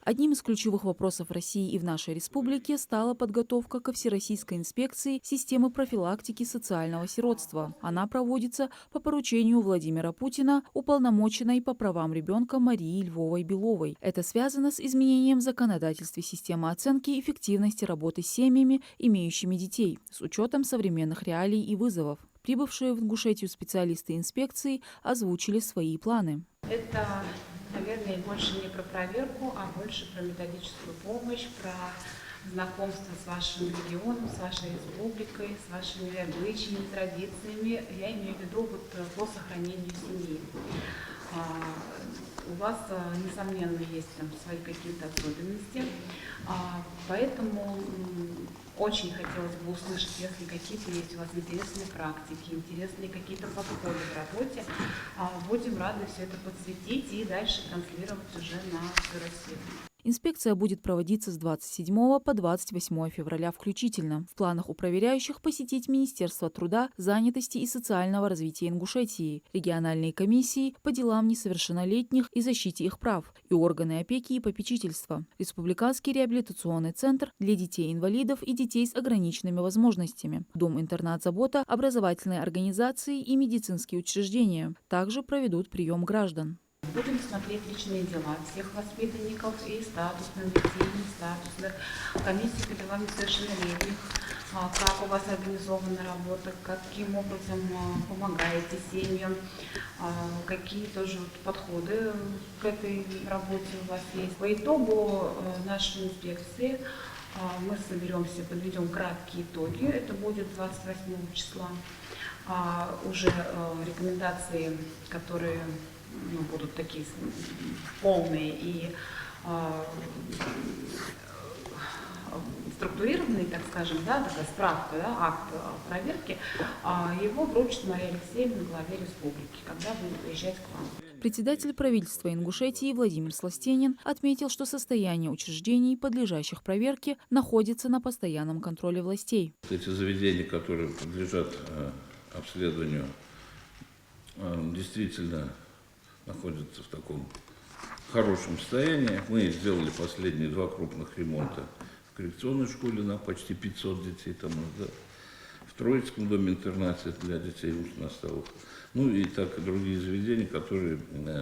Одним из ключевых вопросов России и в нашей республике стала подготовка ко Всероссийской инспекции системы профилактики социального сиротства. Она проводится по поручению Владимира Путина, уполномоченной по правам ребенка Марии Львовой-Беловой. Это связано с изменением в законодательстве системы оценки эффективности работы с семьями, имеющими детей, с учетом современных реалий и вызовов. Прибывшие в Ингушетию специалисты инспекции озвучили свои планы. Это, наверное, больше не про проверку, а больше про методическую помощь, про знакомство с вашим регионом, с вашей республикой, с вашими обычаями, традициями. Я имею в виду по сохранению семьи. У вас, несомненно, есть там свои какие-то особенности, поэтому очень хотелось бы услышать, если какие-то есть у вас интересные практики, интересные какие-то подходы в работе, будем рады все это подсветить и дальше транслировать уже на всю Россию. Инспекция будет проводиться с 27 по 28 февраля включительно. В планах у проверяющих посетить Министерство труда, занятости и социального развития Ингушетии, региональные комиссии по делам несовершеннолетних и защите их прав и органы опеки и попечительства, Республиканский реабилитационный центр для детей-инвалидов и детей с ограниченными возможностями, дом-интернат «Забота», образовательные организации и медицинские учреждения. Также проведут прием граждан. Будем смотреть личные дела всех воспитанников и статусных детей, и нестатусных, комиссии по делам несовершеннолетних, как у вас организована работа, каким образом помогаете семьям, какие тоже подходы к этой работе у вас есть. По итогу нашей инспекции мы соберемся, подведем краткие итоги, это будет 28 числа, уже рекомендации, которые будут такие полные и структурированные, так скажем, да, такая справка, да, акт проверки, его вручит Мария Алексеевна, главе республики, когда будет приезжать к вам. Председатель правительства Ингушетии Владимир Сластенин отметил, что состояние учреждений, подлежащих проверке, находится на постоянном контроле властей. Эти заведения, которые подлежат обследованию, действительно находятся в таком хорошем состоянии. Мы сделали последние 2 крупных ремонта в коррекционной школе на почти 500 детей, там, да, в Троицком доме-интернате для детей умственно-отсталых. Ну и так и другие заведения, которые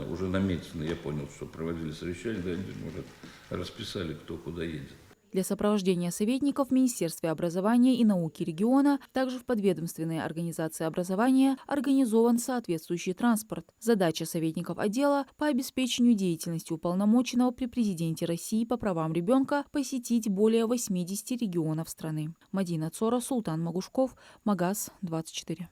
уже наметены. Я понял, что проводили совещание, да, уже расписали, кто куда едет. Для сопровождения советников в Министерстве образования и науки региона, также в подведомственной организации образования, организован соответствующий транспорт. Задача советников отдела по обеспечению деятельности уполномоченного при президенте России по правам ребенка посетить более 80 регионов страны. Мадина Цора, Султан Магушков, Магаз 24.